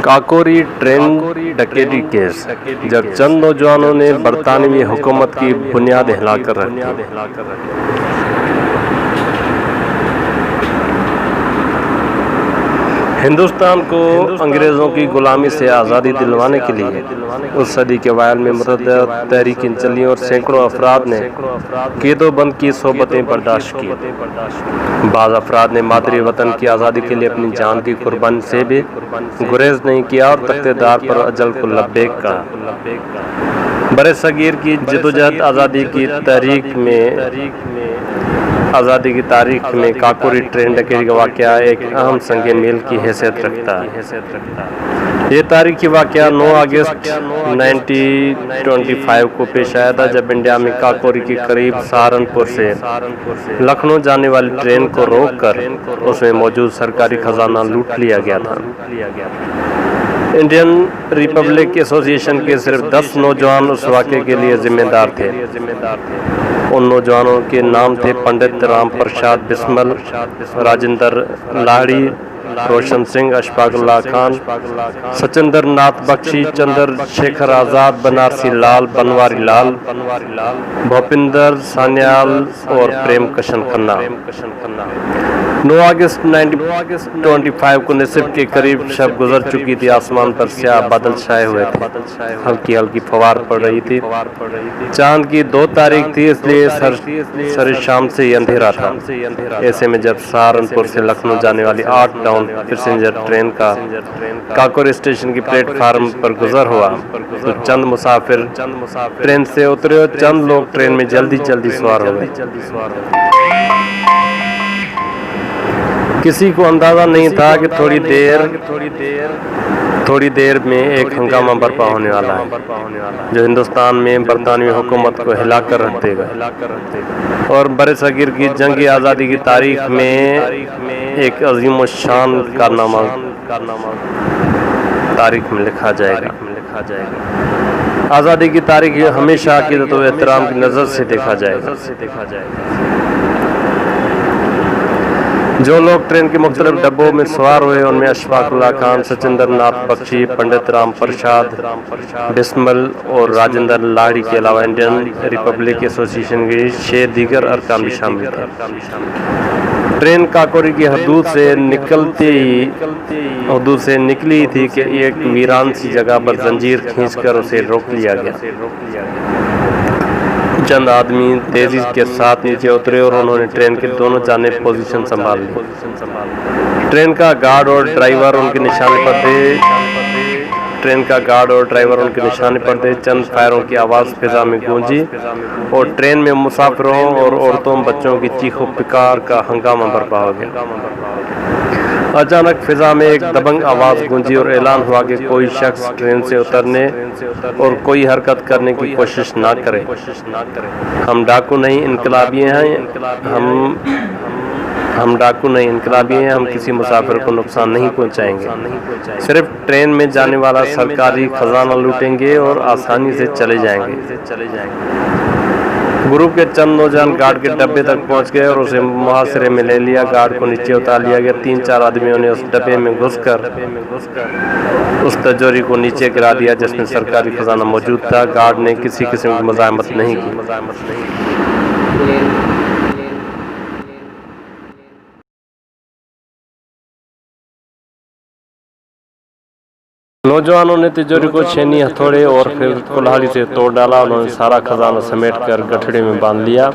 Kakori train डकैती case, जब चंद नौजवानों ने बरतानवी हुकूमत की बुनियाद हिलाकर रख दी। हिंदुस्तान को अंग्रेज़ों की गुलामी से आज़ादी दिलवाने के लिए उस सदी के वायल में मुतअद्दिद तहरीकें चली और सैकड़ों अफराद ने कैदोबंद की सोबतें बर्दाश्त की। बाज़ अफराद ने मादरी वतन की आज़ादी के लिए अपनी जान की कुर्बानी से भी गुरेज नहीं किया और तख्तेदार पर अजल को लब्बैक कहा। बरे सगीर की जदोजहद आज़ादी की तारीख में काकोरी ट्रेन डकैती का वाक़या एक अहम संग मील की हैसियत रखता है। ये तारीखी वाक़या 9 अगस्त 1925 को पेश आया था, जब इंडिया में काकोरी के करीब सहारनपुर से लखनऊ जाने वाली ट्रेन को रोककर उसमें मौजूद सरकारी खजाना लूट लिया गया था। इंडियन रिपब्लिक एसोसिएशन के सिर्फ 10 नौजवान उस वाक़े के लिए जिम्मेदार थे। उन नौजवानों के नाम थे पंडित राम प्रसाद बिस्मल, राजेंद्र लाहिड़ी, रोशन सिंह, अशफाक उल्लाह खान, सचिंदर नाथ बख्शी, चंद्रशेखर आज़ाद, बनारसी लाल, बनवारी लाल, भूपिंदर सान्याल और प्रेम किशन खन्ना। 9 अगस्त 1925 को निसफ के करीब शब गुजर चुकी थी। आसमान पर स्याह बादल छाए हुए थे, हल्की हल्की फवार पड़ रही थी। चांद की 2 तारीख थी, इसलिए सर शाम से ही अंधेरा था। ऐसे में जब सहारनपुर से लखनऊ जाने वाली 8 डाउन पैसेंजर ट्रेन का काकोरी स्टेशन की प्लेटफार्म पर गुजर हुआ तो चंद मुसाफिर ट्रेन से उतरे और चंद लोग ट्रेन में जल्दी जल्दी सवार हो गए। किसी को अंदाजा नहीं था कि थोड़ी देर में एक हंगामा बर्पा होने वाला है, जो हिंदुस्तान में बरतानवी हुकूमत को हिलाकर रख देगा और बरे सगीर की जंगी आज़ादी की तारीख में एक अजीम शान कारनामा तारीख में लिखा जाएगा। आज़ादी की तारीख हमेशा अक़ीदत व एहतराम की नज़र से देखा जाएगा। जो लोग ट्रेन के मुख्तलिफ डब्बों में सवार हुए उनमें अशफाक उल्लाह खान, सचिंदर नाथ बख्शी, पंडित राम प्रसाद बिस्मल और राजेंद्र लाहिड़ी के अलावा इंडियन रिपब्लिक एसोसिएशन के 6 दीगर अरकान भी शामिल थे। ट्रेन काकोरी की हदूद से निकली थी कि एक वीरान सी जगह पर जंजीर खींचकर उसे रोक लिया गया। चंद आदमी तेजी के साथ नीचे उतरे और उन्होंने ट्रेन के दोनों जानिब पोजीशन संभाल ली। ट्रेन का गार्ड और ड्राइवर उनके निशाने पर थे। चंद फायरों की आवाज़ फिजा में गूंजी और ट्रेन में मुसाफिरों और औरतों बच्चों की चीखों पुकार का हंगामा बर्पा हो गया। अचानक फिजा में एक दबंग आवाज़ गूंजी और ऐलान हुआ कि कोई शख्स ट्रेन से उतरने और कोई हरकत करने की कोशिश ना करे। हम डाकू नहीं इनकलाबी हैं, हम किसी मुसाफिर को नुकसान नहीं पहुंचाएंगे, सिर्फ ट्रेन में जाने वाला सरकारी खजाना लूटेंगे और आसानी से चले जाएंगे। ग्रुप के चंद नौजवान गार्ड के डब्बे तक पहुंच गए और उसे मुहासरे में ले लिया। गार्ड को नीचे उतार लिया गया। 3-4 आदमियों ने उस डब्बे में घुसकर उस तिजोरी को नीचे गिरा दिया जिसमें सरकारी खजाना मौजूद था। गार्ड ने किसी किस्म की मज़ाहमत नहीं की। नौजवानों ने तिजोरी को छेनी, हथौड़े और फिर कुल्हाड़ी से तोड़ डाला। उन्होंने सारा खजाना समेटकर गठड़ी में बांध लिया।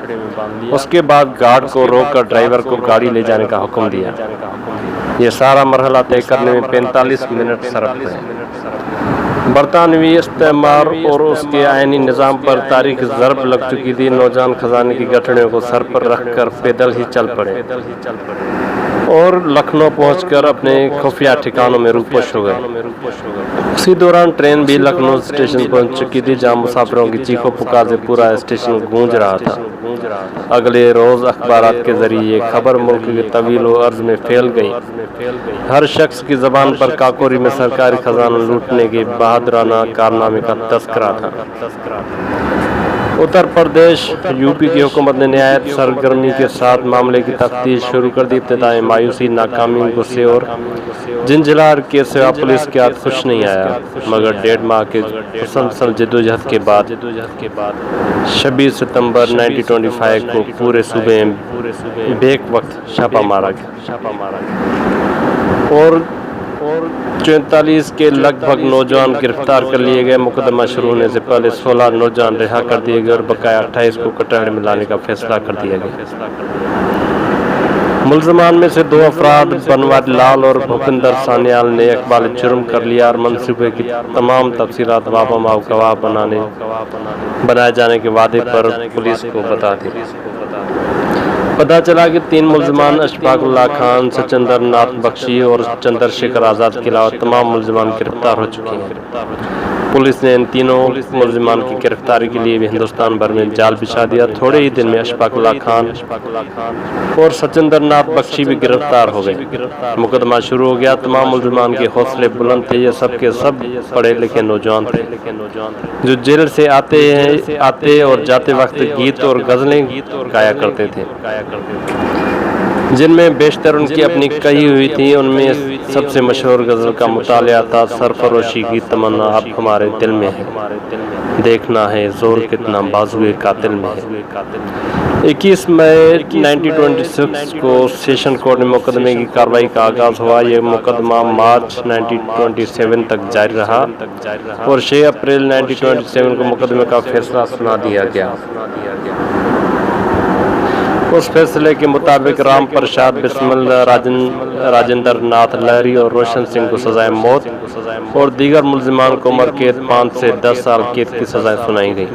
उसके बाद गार्ड को रोककर ड्राइवर को गाड़ी ले जाने का हुक्म दिया। ये सारा मरहला तय करने में 45 मिनट सरफ हुए। बरतानवी इस्तेमार और उसके आईनी निज़ाम पर तारीख ज़रब लग चुकी थी। नौजवान खजाने की गठड़ियों को सर पर रखकर पैदल ही चल पड़े और लखनऊ पहुंचकर अपने खुफिया ठिकानों में रूपोश हो गए। उसी दौरान ट्रेन भी लखनऊ स्टेशन पहुंच चुकी थी, जहां मुसाफिरों की चीखों पुकार से पूरा स्टेशन गूंज रहा था। अगले रोज अखबारात के जरिए ये खबर मुल्क के तवील व अर्ज में फैल गई। हर शख्स की जबान पर काकोरी में सरकारी खजाना लूटने के बहादुराना कारनामे का तस्करा था। उत्तर प्रदेश यूपी की हुकूमत ने नहायत सरगर्मी के साथ मामले की तफ्तीश शुरू कर दी। इब्तिदाई मायूसी, नाकामी, गुस्से और जिंजिलाहट के सिवा पुलिस के हाथ कुछ नहीं आया, मगर 1.5 माह के मुसलसल जद्दोजहद के बाद 26 सितंबर 1925 को पूरे सूबे में बेक वक्त छापा मारा गया और 44 के लगभग नौजवान गिरफ्तार कर लिए गए। मुकदमा शुरू होने से पहले 16 नौजवान रिहा कर दिए गए और बकाया 28 को कटहरे में लाने का फैसला कर दिया गया। मुलजमान में से 2 अफराद बनवारी लाल और भूपिंदर सान्याल ने इकबाल जुर्म कर लिया और मंसूबे की तमाम तफसीलात वापा माव गवाह बनाए जाने के वादे पर पुलिस को बता दी। पता चला कि 3 मुलजमान अशफाकुल्लाह खान, सचिंदर नाथ बख्शी और चंद्रशेखर आज़ाद के अलावा तमाम मुलजमान गिरफ्तार हो चुके हैं। पुलिस ने इन तीनों मुलजमान की गिरफ्तारी के लिए भी हिंदुस्तान भर में जाल बिछा दिया। थोड़े ही दिन में अशफाकुल्लाह खान और सचिंदर नाथ बख्शी भी गिरफ्तार हो गए। मुकदमा शुरू हो गया। तमाम मुलजमान के हौसले बुलंद थे। ये सब के सब पढ़े लिखे नौजवान थे जो जेल से आते और जाते वक्त गीत और गजलें गाया करते थे, जिनमें बेशतर उनकी अपनी कही हुई थी। उनमें सबसे मशहूर गजल का मुतालिया था सरफरोशी की तमन्ना अब हमारे दिल में है, देखना है जोर कितना बाजुए कातिल में है। 21 मई 1926 को सेशन कोर्ट में मुकदमे की कार्रवाई का आगाज हुआ। यह मुकदमा मार्च 1927 तक जारी रहा और 6 अप्रैल 1927 को मुकदमे का फैसला सुना दिया गया। उस फैसले के मुताबिक राम प्रसाद बिस्मिल, राजेंद्र नाथ लहरी और रोशन सिंह को सजाए मौत और दीगर मुलजिमान को उम्र कैद 5 से 10 साल कैद की सजाएं सुनाई गई।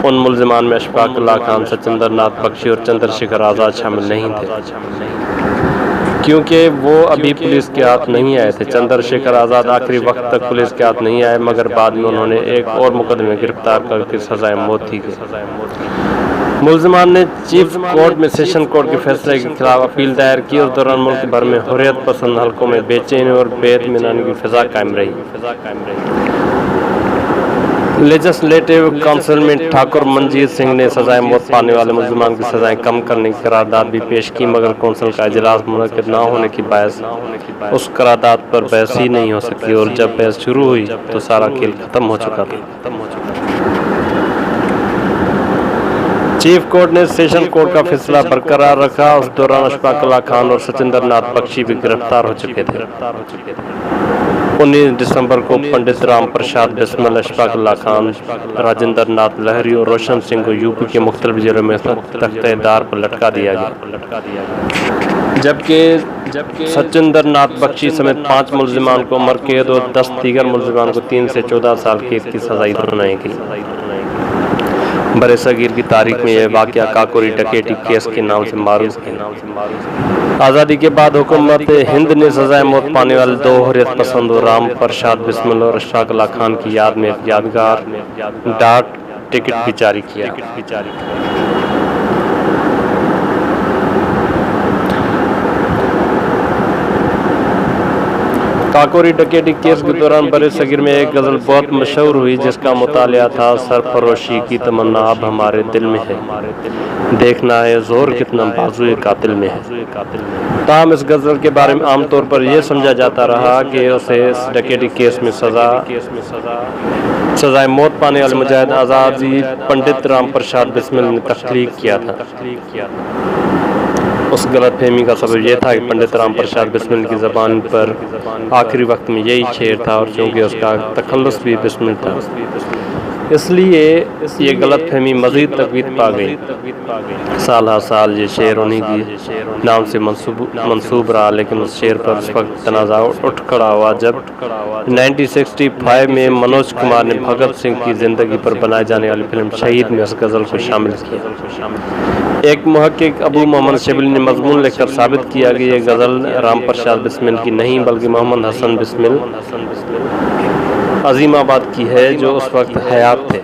उन मुलजिमान में अशफाकुल्लाह खान, सचिंदर नाथ बख्शी और चंद्रशेखर आज़ाद शामिल नहीं थे, क्योंकि वो अभी पुलिस के हाथ नहीं आए थे। चंद्रशेखर आज़ाद आखिरी वक्त तक पुलिस के हाथ नहीं आए, मगर बाद में उन्होंने एक और मुकदमे गिरफ्तार करके सजाए मौत दी गई। मुलजमान ने चीफ कोर्ट में सेशन कोर्ट के फैसले के खिलाफ अपील दायर की। उस दौरान मुल्क भर में हुर्रियत पसंद हलकों में बेचैनी और बेइत्मीनानी की फिजा कायम रही। लेजिस्लेटिव काउंसिल में ठाकुर मंजीत सिंह ने सजाए मौत पाने वाले मुलजमान की सजाएं कम करने की करारदाद भी पेश की, मगर कौंसिल का इजलास मुनक्किद न होने की बायस उस करारदाद पर बहस ही नहीं हो सकी और जब बहस शुरू हुई तो सारा खेल खत्म हो चुका था। चीफ कोर्ट ने सेशन कोर्ट का फैसला बरकरार रखा। उस दौरान अशफाकुल्लाह खान और सचिंदर नाथ बख्शी भी गिरफ्तार हो चुके थे। 19 दिसंबर को पंडित राम प्रसाद बिस्मिल, अशफाकुल्लाह खान, राजेंद्र नाथ लहरी और रोशन सिंह को यूपी के मुख्तलिफ जिलों में तख्तेदार पर लटका दिया गया, जबकि सचिंदर नाथ बख्शी समेत 5 मुलजिमान को उम्र कैद और 10 दीगर मुलजिमान को 3 से 14 साल कैद की सजा सुनाई गई। बड़े सगीर की तारीख में यह वाक़या काकोरी डकैती केस के नाम से मारूफ है। आज़ादी के बाद हुकूमत हिंद ने सजाए मौत पाने वाले 2 हुर्रियत पसंद राम प्रसाद बिस्मिल और अशफाकुल्लाह खान की याद में एक यादगार डाक टिकट भी जारी किया। काकोरी डकैती केस के दौरान बड़े सगीर में एक गजल बहुत मशहूर हुई, जिसका मुतालिया था सरफरोशी की तमन्ना अब हमारे दिल में है, देखना है जोर कितना बाजुए कातिल में है। ताहम इस गजल के बारे में आमतौर पर यह समझा जाता रहा कि उसे इस डकैती केस में सजाए मौत पाने वाले मुजाहिद आज़ादी पंडित राम प्रसाद बिस्मिल ने तख्लीक किया था। उस गलत फहमी का सबब यह था कि पंडित राम प्रसाद बिस्मिल की ज़बान पर आखिरी वक्त में यही शेर था और चूँकि उसका तखल्लुस भी बिस्मिल था, इसलिए ये गलत फहमी मज़ीद तक़वीत पा गई। साल हर साल ये शेर उन्हीं की नाम से मंसूब रहा, लेकिन उस शेर पर उस वक्त तनाज़ा उठ खड़ा हुआ जब 1965 में मनोज कुमार ने भगत सिंह की ज़िंदगी पर बनाई जाने वाली फिल्म शहीद में उस गज़ल को शामिल किया। एक मुहक्किक अबू मोहम्मद शबली ने मजमून लिखकर साबित किया कि यह गज़ल राम प्रसाद बिस्मिल की नहीं बल्कि मोहम्मद हसन बिस्मिल अजीमाबाद की है, जो उस वक्त हयात थे।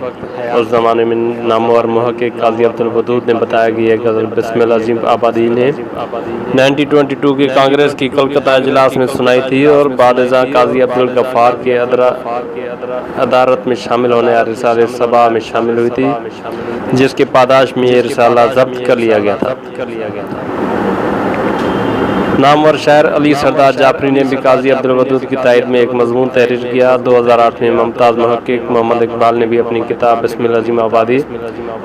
उस ज़माने में नामवर मुहक्किक काजी अब्दुल वदूद ने बताया कि यह गज़ल बिस्मिल अज़ीम आबादी ने 1922 के कांग्रेस की कोलकाता इजलास में सुनाई थी और बादशाह काजी अब्दुल गफ्फार के अदारत में शामिल होने वाले रिसाले सबा में शामिल हुई थी, जिसके पादाश में ये रिसाला जब्त कर लिया गया था। नामवर शायर अली सरदार जाफरी ने भी काजी अब्दुल वदूद की तायद में एक मजमून तहरीर किया। 2008 में मुमताज़ मुहक्किक मोहम्मद इकबाल ने भी अपनी किताब बिस्मिल अज़ीम आबादी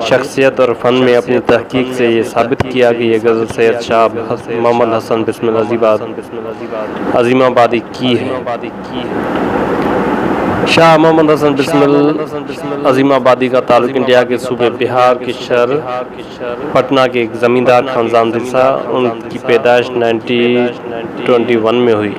शख्सियत और फ़न में अपनी तहकीक से ये साबित किया कि यह गज़ल सैयद शाह मोहम्मद हसन बिस्मिल अज़ीम आबादी की है। शाह मोहम्मद हसन बिस्मिल अज़ीम आबादी का ताल्लुक इंडिया के सूबे बिहार के शहर पटना के एक ज़मींदार खानदान से था। उनकी पैदाइश 1921 में हुई।